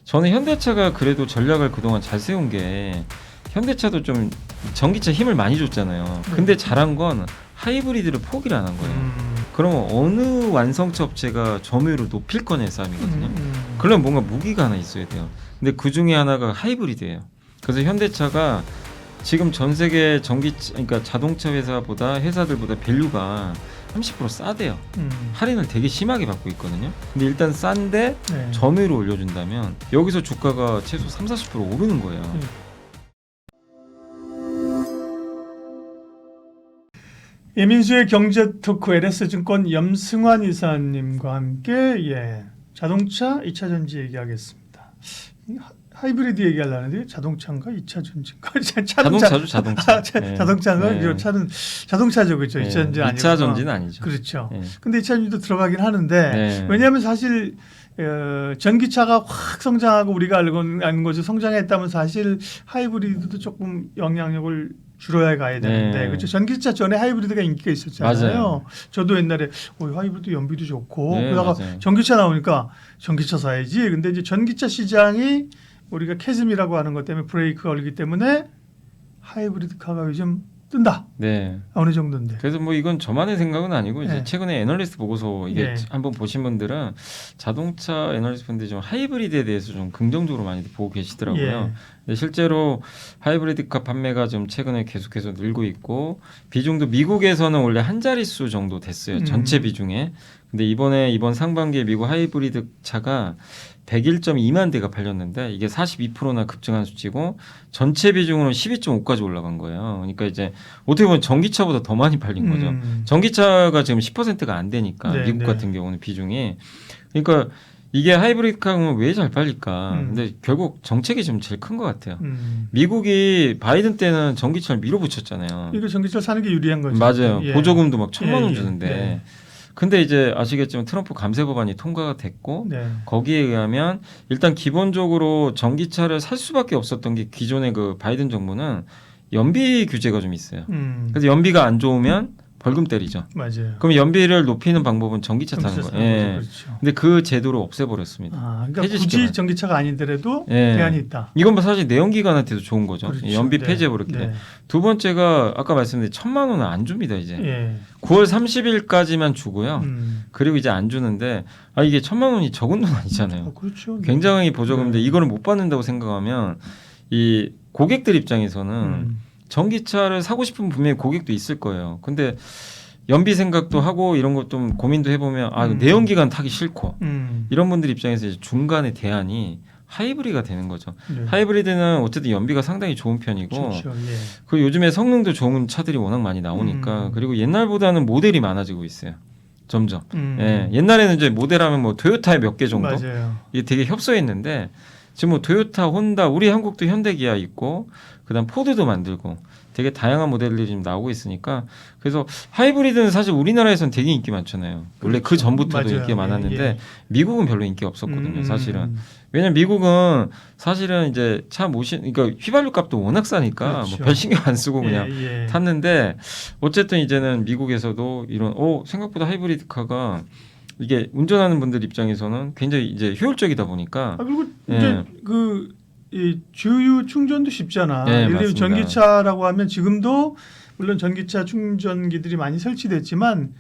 저는 현대차가 그래도 전략을 그동안 잘 세운 게 현대차도 좀 전기차 힘을 많이 줬잖아요. 근데 잘한 건 하이브리드를 포기를 안 한 거예요. 그러면 어느 완성차 업체가 점유율을 높일 거냐의 싸움이거든요. 그러면 뭔가 무기가 하나 있어야 돼요. 근데 그 중에 하나가 하이브리드예요. 그래서 현대차가 지금 전 세계 그러니까 자동차 회사들보다 밸류가 30% 싸대요. 할인을 되게 심하게 받고 있거든요. 근데 일단 싼데 네. 점유율을 올려준다면 여기서 주가가 최소 30-40% 오르는 거예요. 예민수의 경제토크 LS증권 염승환 이사님과 함께 자동차 2차 전지 얘기하겠습니다. 하이브리드 얘기하려는데 자동차인가 2차 전지인가? 자동차죠, 자동차. 자동차인가? 네. 차는 자동차죠, 그렇죠? 네. 2차 전지 아니고. 2차 전지는 아니죠. 그렇죠. 네. 근데 2차 전지도 들어가긴 하는데 네. 왜냐하면 사실 전기차가 확 성장하고 우리가 알고 아는 거죠. 성장했다면 사실 하이브리드도 조금 영향력을 줄여야 가야 되는데 네. 그렇죠. 전기차 전에 하이브리드가 인기가 있었잖아요. 맞아요. 저도 옛날에 하이브리드 연비도 좋고 네, 그러다가 맞아요. 전기차 나오니까 전기차 사야지. 근데 이제 전기차 시장이 우리가 캐즘이라고 하는 것 때문에 브레이크가 걸리기 때문에 하이브리드 카가 요즘 뜬다. 네. 어느 정도인데. 그래서 뭐 이건 저만의 생각은 아니고 이제 네. 최근에 애널리스트 보고서 이게 네. 한번 보신 분들은 자동차 애널리스트 분들이 좀 하이브리드에 대해서 좀 긍정적으로 많이 보고 계시더라고요. 예. 근데 실제로 하이브리드카 판매가 좀 최근에 계속해서 늘고 있고 비중도 미국에서는 원래 한 자릿수 정도 됐어요. 전체 비중에. 근데 이번 상반기에 미국 하이브리드 차가 101.2만 대가 팔렸는데 이게 42%나 급증한 수치고 전체 비중으로는 12.5까지 올라간 거예요. 그러니까 이제 어떻게 보면 전기차보다 더 많이 팔린 거죠. 전기차가 지금 10%가 안 되니까 네, 미국 네. 같은 경우는 비중이. 그러니까 이게 하이브리드 카는 왜 잘 팔릴까? 근데 결국 정책이 좀 제일 큰 것 같아요. 미국이 바이든 때는 전기차를 밀어붙였잖아요. 이거 전기차 사는 게 유리한 거죠. 맞아요. 예. 보조금도 막 1,000만 원 예, 예. 주는데. 네. 근데 이제 아시겠지만 트럼프 감세 법안이 통과가 됐고 네. 거기에 의하면 일단 기본적으로 전기차를 살 수밖에 없었던 게 기존의 그 바이든 정부는 연비 규제가 좀 있어요. 그래서 연비가 안 좋으면 벌금 때리죠. 맞아요. 그럼 연비를 높이는 방법은 전기차 타는 거예요. 예. 그렇죠. 근데 그 제도를 없애버렸습니다. 그러니까 굳이 폐지시켜버려요. 전기차가 아니더라도 예. 대안이 있다. 이건 뭐 사실 내연기관한테도 좋은 거죠. 그렇죠. 연비 네. 폐지해버렸기 때문에. 네. 두 번째가 아까 말씀드린 1,000만 원은 안 줍니다 이제. 예. 9월 30일까지만 주고요. 음. 그리고 이제 안 주는데 이게 1,000만 원이 적은 돈 아니잖아요. 그렇죠. 굉장히 보조금인데 네. 이거를 못 받는다고 생각하면 이 고객들 입장에서는 전기차를 사고 싶은 분명히 고객도 있을 거예요. 근데 연비 생각도 하고 이런 것 좀 고민도 해보면 내연기관 타기 싫고 이런 분들 입장에서 이제 중간에 대안이 하이브리드가 되는 거죠. 네. 하이브리드는 어쨌든 연비가 상당히 좋은 편이고 그렇죠. 예. 그 요즘에 성능도 좋은 차들이 워낙 많이 나오니까 그리고 옛날보다는 모델이 많아지고 있어요. 점점. 예. 옛날에는 이제 모델하면 뭐 토요타에 몇 개 정도 맞아요. 이게 되게 협소했는데 지금 뭐 토요타, 혼다, 우리 한국도 현대기아 있고 그다음 포드도 만들고 되게 다양한 모델들이 지금 나오고 있으니까 그래서 하이브리드는 사실 우리나라에서는 되게 인기 많잖아요. 원래 그 전부터도 맞아요. 인기가 많았는데 예. 미국은 별로 인기 없었거든요. 사실은. 왜냐면 미국은 사실은 이제 그러니까 휘발유 값도 워낙 싸니까 그렇죠. 뭐 별 신경 안 쓰고 그냥 예. 탔는데 어쨌든 이제는 미국에서도 이런 생각보다 하이브리드 카가 이게 운전하는 분들 입장에서는 굉장히 이제 효율적이다 보니까 그리고 예. 이제 이 주유 충전도 쉽잖아. 네, 예를 들면 맞습니다. 전기차라고 하면 지금도 물론 전기차 충전기들이 많이 설치됐지만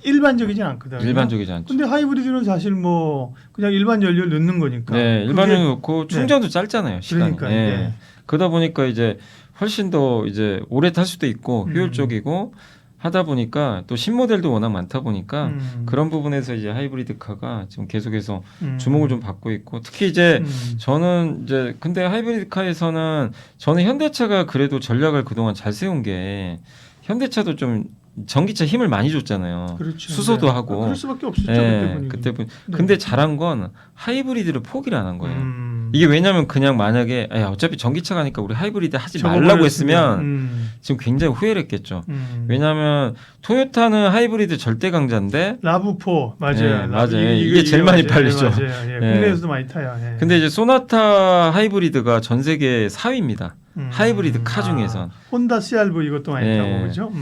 일반적이진 않거든요. 일반적이지 않죠. 근데 하이브리드는 사실 뭐 그냥 일반 연료를 넣는 거니까. 네, 일반적으로 놓고 네. 충전도 짧잖아요, 시간이. 그러니까, 예. 예. 그러다 보니까 이제 훨씬 더 이제 오래 탈 수도 있고 효율적이고 하다 보니까 또 신모델도 워낙 많다 보니까 그런 부분에서 이제 하이브리드 카가 지금 계속해서 주목을 좀 받고 있고 특히 이제 저는 이제 근데 하이브리드 카에서는 저는 현대차가 그래도 전략을 그동안 잘 세운 게 현대차도 좀 전기차 힘을 많이 줬잖아요. 그렇죠. 수소도 네. 하고. 그럴 수밖에 없었죠. 예, 그때 네. 네. 근데 잘한 건 하이브리드를 포기를 안 한 거예요. 이게 왜냐면 그냥 만약에 어차피 전기차 가니까 우리 하이브리드 하지 말라고 했으면 지금 굉장히 후회를 했겠죠. 왜냐하면 토요타는 하이브리드 절대 강자인데 라브4 맞아요. 예, 맞아요. 이게 제일 많이 팔리죠. 맞아요. 예. 예. 국내에서도 많이 타요. 예. 근데 이제 소나타 하이브리드가 전 세계 4위입니다. 하이브리드 카 중에선. 혼다 CR-V 이것도 많이 예. 타고 그죠?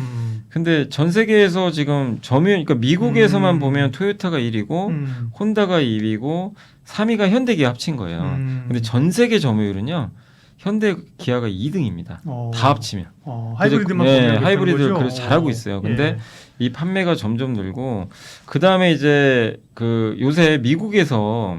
근데 전 세계에서 지금 그러니까 미국에서만 보면 토요타가 1위고 혼다가 2위고 3위가 현대기아 합친 거예요. 근데 전 세계 점유율은요. 현대 기아가 2등입니다. 다 합치면. 하이브리드만 네, 보면 하이브리드를 그래서 잘하고 있어요. 근데 이 판매가 점점 늘고 그 다음에 이제 그 요새 미국에서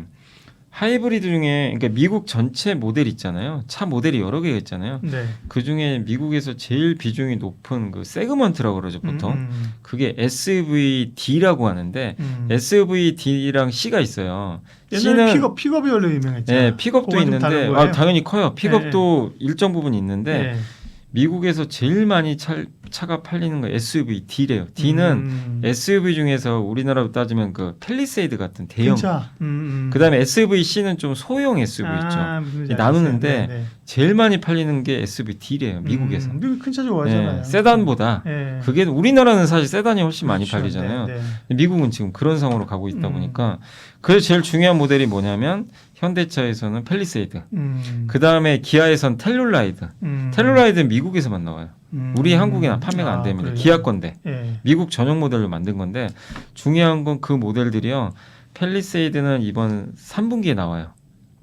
하이브리드 중에 그러니까 미국 전체 모델 있잖아요. 차 모델이 여러 개가 있잖아요. 네. 그 중에 미국에서 제일 비중이 높은 그 세그먼트라고 그러죠 보통. 그게 SUVD라고 하는데 SUVD랑 C가 있어요. 옛날에 픽업이 원래 유명했잖아요. 네, 픽업도 있는데 당연히 커요. 픽업도 일정 부분 있는데 미국에서 제일 많이 차가 팔리는 거 SUV D래요. D는 SUV 중에서 우리나라로 따지면 그 팰리세이드 같은 대형. 그다음에 SUV C는 좀 소형 SUV 있죠. 나누는데 제일 많이 팔리는 게 SUV D래요. 미국에서. 미국 큰 차 좋아하잖아요. 네, 세단보다. 그게 우리나라는 사실 세단이 훨씬 많이 그렇죠. 팔리잖아요. 미국은 지금 그런 상황으로 가고 있다 보니까 그래서 제일 중요한 모델이 뭐냐면 현대차에서는 팰리세이드. 그 다음에 기아에선 텔룰라이드. 텔룰라이드는 미국에서만 나와요. 우리 한국에는 판매가 안 됩니다. 그래요? 기아 건데. 미국 전용 모델로 만든 건데 중요한 건 그 모델들이요. 팰리세이드는 이번 3분기에 나와요.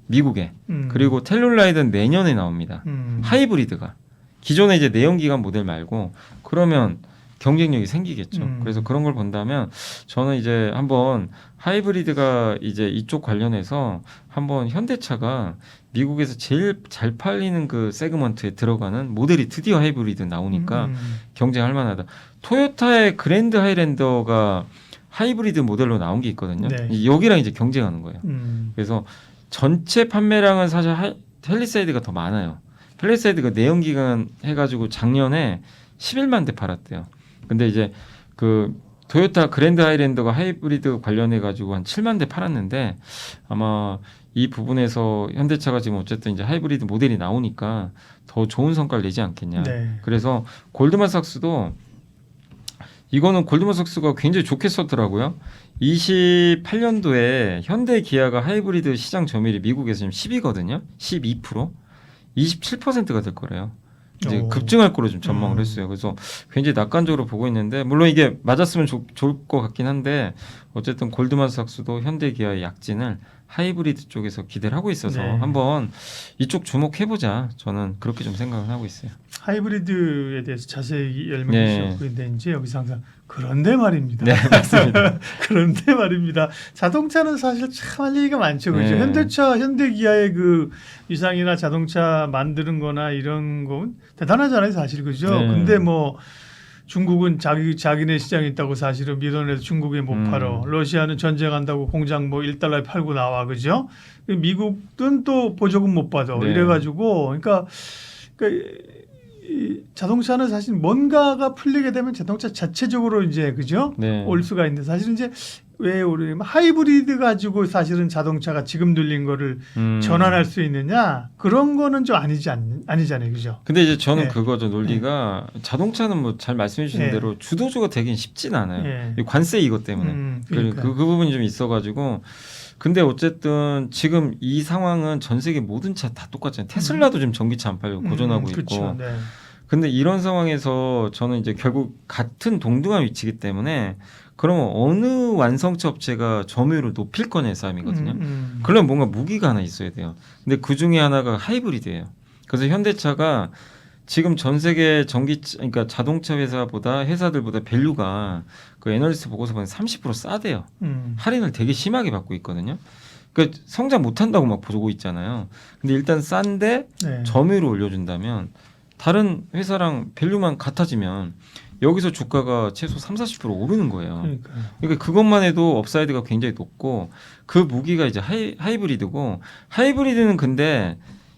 미국에. 그리고 텔룰라이드는 내년에 나옵니다. 하이브리드가. 기존에 이제 내연기관 모델 말고 그러면 경쟁력이 생기겠죠. 그래서 그런 걸 본다면 저는 이제 한번 하이브리드가 이제 이쪽 관련해서 한번 현대차가 미국에서 제일 잘 팔리는 그 세그먼트에 들어가는 모델이 드디어 하이브리드 나오니까 경쟁할 만하다. 토요타의 그랜드 하이랜더가 하이브리드 모델로 나온 게 있거든요. 여기랑 이제 경쟁하는 거예요. 그래서 전체 판매량은 사실 팰리세이드가 더 많아요. 팰리세이드가 내연기관 해가지고 작년에 11만 대 팔았대요. 근데 이제 그 토요타 그랜드 하이랜더가 하이브리드 관련해 가지고 한 7만 대 팔았는데 아마 이 부분에서 현대차가 지금 어쨌든 이제 하이브리드 모델이 나오니까 더 좋은 성과를 내지 않겠냐. 그래서 골드만삭스도 이거는 골드만삭스가 굉장히 좋게 썼더라고요. 28년도에 현대 기아가 하이브리드 시장 점유율이 미국에서 지금 10이거든요. 12%, 27%가 될 거래요. 이제 급증할 거로 좀 전망을 했어요. 그래서 굉장히 낙관적으로 보고 있는데 물론 이게 맞았으면 좋을 것 같긴 한데 어쨌든 골드만삭스도 현대기아의 약진을 하이브리드 쪽에서 기대를 하고 있어서 한번 이쪽 주목해보자. 저는 그렇게 좀 생각을 하고 있어요. 하이브리드에 대해서 자세히 설명해 주셨고 근데 이제 여기서 항상 그런데 말입니다. 네, 맞습니다. 그런데 말입니다. 자동차는 사실 참 할 얘기가 많죠. 그렇죠? 현대차, 현대기아의 그 위상이나 자동차 만드는 거나 이런 건 대단하잖아요. 사실 그죠? 근데 뭐 중국은 자기네 시장이 있다고 사실은 밀어내서 중국에 못 팔어. 러시아는 전쟁한다고 공장 뭐 1달러에 팔고 나와. 그죠? 미국은 또 보조금 못 받아. 이래가지고 그러니까 이 자동차는 사실 뭔가가 풀리게 되면 자동차 자체적으로 이제 그죠? 올 수가 있는데 사실은 이제 왜 우리 하이브리드 가지고 사실은 자동차가 지금 눌린 거를 전환할 수 있느냐 그런 거는 좀 아니잖아요, 그죠? 근데 이제 저는 그거죠 논리가 자동차는 뭐 잘 말씀해 주신 대로 주도주가 되긴 쉽진 않아요. 관세 이것 때문에 그 부분이 좀 있어가지고. 근데 어쨌든 지금 이 상황은 전 세계 모든 차 다 똑같잖아요. 테슬라도 지금 전기차 안 팔고 고전하고 있고. 근데 이런 상황에서 저는 이제 결국 같은 동등한 위치이기 때문에 그러면 어느 완성차 업체가 점유율을 높일 거냐의 싸움이거든요. 그러면 뭔가 무기가 하나 있어야 돼요. 근데 그 중에 하나가 하이브리드예요. 그래서 현대차가 지금 전 세계 그러니까 자동차 회사들보다 밸류가 그 애널리스트 보고서 보면 30% 싸대요. 할인을 되게 심하게 받고 있거든요. 그러니까 성장 못한다고 막 보고 있잖아요. 근데 일단 싼데 점유율을 올려준다면 다른 회사랑 밸류만 같아지면 여기서 주가가 최소 30-40% 오르는 거예요. 그러니까 그것만 해도 업사이드가 굉장히 높고 그 무기가 이제 하이브리드고 하이브리드는 근데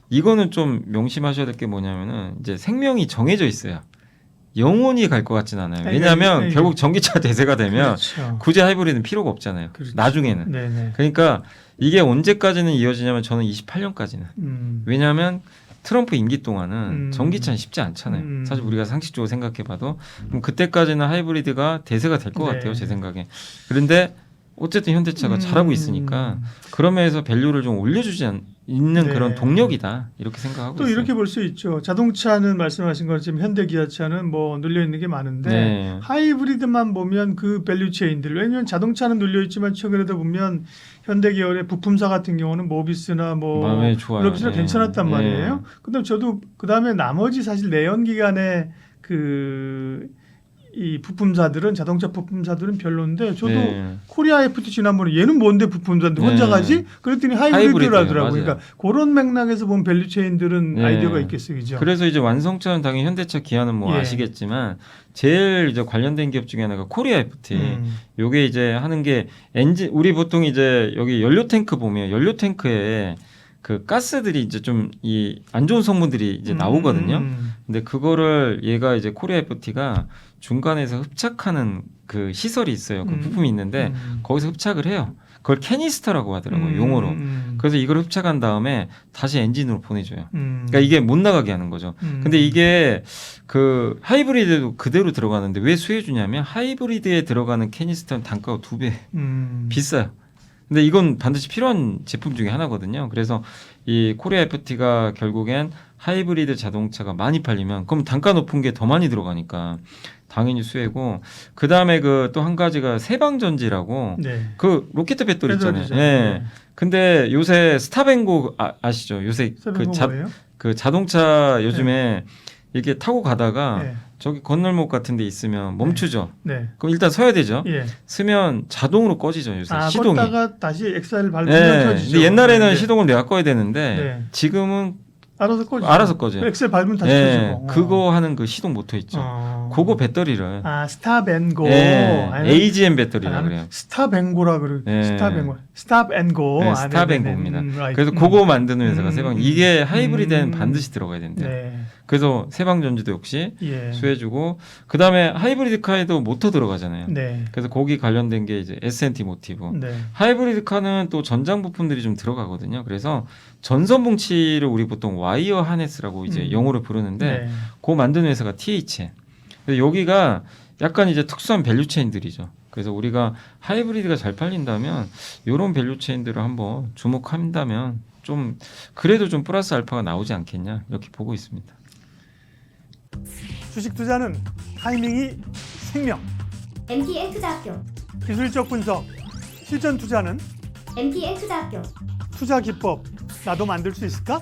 이거는 좀 명심하셔야 될 게 뭐냐면은 이제 생명이 정해져 있어요. 영원히 갈 것 같진 않아요. 왜냐하면 결국 전기차 대세가 되면 굳이 하이브리드는 필요가 없잖아요. 나중에는. 그러니까 이게 언제까지는 이어지냐면 저는 28년까지는. 왜냐하면 트럼프 임기 동안은 전기차는 쉽지 않잖아요. 사실 우리가 상식적으로 생각해봐도 그럼 그때까지는 하이브리드가 대세가 될 것 같아요. 제 생각에. 그런데 어쨌든 현대차가 잘하고 있으니까 그런 면에서 밸류를 좀 올려주지 있는 그런 동력이다 이렇게 생각하고 또 있어요. 이렇게 볼 수 있죠. 자동차는 말씀하신 것처럼 현대기아차는 뭐 눌려 있는 게 많은데 하이브리드만 보면 그 밸류 체인들 왜냐하면 자동차는 눌려 있지만 최근에도 보면 현대 계열의 부품사 같은 경우는 모비스나 뭐 마음에 좋아요. 블록스가 예. 괜찮았단 예. 말이에요. 근데 저도 그다음에 나머지 사실 내연기관의 이 부품사들은 자동차 부품사들은 별론데 저도 네. 코리아 FT 지난번에 얘는 뭔데 부품사인데 혼자 네. 가지? 그랬더니 하이브리드예요. 하이브리드라더라고요. 맞아요. 그러니까 그런 맥락에서 보면 밸류체인들은 네. 아이디어가 있겠어요, 그죠? 그래서 이제 완성차는 당연히 현대차, 기아는 뭐 예. 아시겠지만 제일 이제 관련된 기업 중에 하나가 코리아 FT. 요게 이제 하는 게 엔진 우리 보통 이제 여기 연료 탱크 보면 연료 탱크에 그 가스들이 이제 좀 이 안 좋은 성분들이 이제 나오거든요. 근데 그거를 얘가 이제 코리아 FT가 중간에서 흡착하는 그 시설이 있어요. 그 부품이 있는데 거기서 흡착을 해요. 그걸 캐니스터라고 하더라고요. 용어로. 그래서 이걸 흡착한 다음에 다시 엔진으로 보내줘요. 그러니까 이게 못 나가게 하는 거죠. 근데 이게 그 하이브리드도 그대로 들어가는데 왜 수혜주냐면 하이브리드에 들어가는 캐니스터는 단가가 2배 비싸요. 근데 이건 반드시 필요한 제품 중에 하나거든요. 그래서 이 코리아 FT가 결국엔 하이브리드 자동차가 많이 팔리면 그럼 단가 높은 게 더 많이 들어가니까 당연히 수혜고 그 다음에 그 또 한 가지가 세방전지라고 네. 그 로켓 배터리 있잖아요. 배터리죠. 예. 근데 요새 스탑앤고 아시죠? 요새 그 자동차 요즘에 이렇게 타고 가다가 네. 저기 건널목 같은 데 있으면 멈추죠. 네. 그럼 일단 서야 되죠. 예. 쓰면 자동으로 꺼지죠. 요새 시동이. 껐다가 다시 엑셀 밟으면 네. 켜지죠. 근데 옛날에는 네. 시동을 내가 꺼야 되는데 네. 지금은 알아서 꺼지죠. 알아서 꺼져요. 엑셀 밟으면 다시 예, 켜지고. 그거 하는 그 시동 모터 있죠. 그거 배터리를 스탑앤고. 예, AGM 배터리라고 그래요. 스탑앤고라 그래요. 예. 스탑앤고. 네, 스탑앤고입니다. right. 그래서 그거 만드는 회사가 세방. 이게 하이브리드에는 음. 반드시 들어가야 된대요. 네. 그래서 세방전지도 역시 예. 수혜주고 그 다음에 하이브리드 카에도 모터 들어가잖아요. 네. 그래서 거기 관련된 게 이제 S&T 모티브. 네. 하이브리드 카는 또 전장 부품들이 좀 들어가거든요. 그래서 전선 봉치를 우리 보통 와이어 하네스라고 이제 영어로 부르는데 네. 그거 만드는 회사가 THN. 그래서 여기가 약간 이제 특수한 밸류 체인들이죠. 그래서 우리가 하이브리드가 잘 팔린다면 이런 밸류 체인들을 한번 주목한다면 좀 그래도 좀 플러스 알파가 나오지 않겠냐 이렇게 보고 있습니다. 주식 투자는 타이밍이 생명. MTN 투자학교, 기술적 분석, 실전 투자는 MTN 투자학교, 투자 기법. 나도 만들 수 있을까?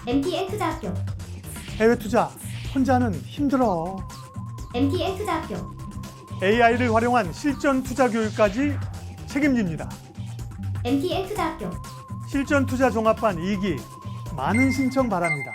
MTN 투자학교, 해외 투자 혼자는 힘들어. MTN 투자학교, AI를 활용한 실전 투자 교육까지 책임집니다. MTN 투자학교. 실전 투자 종합반 2기 많은 신청 바랍니다.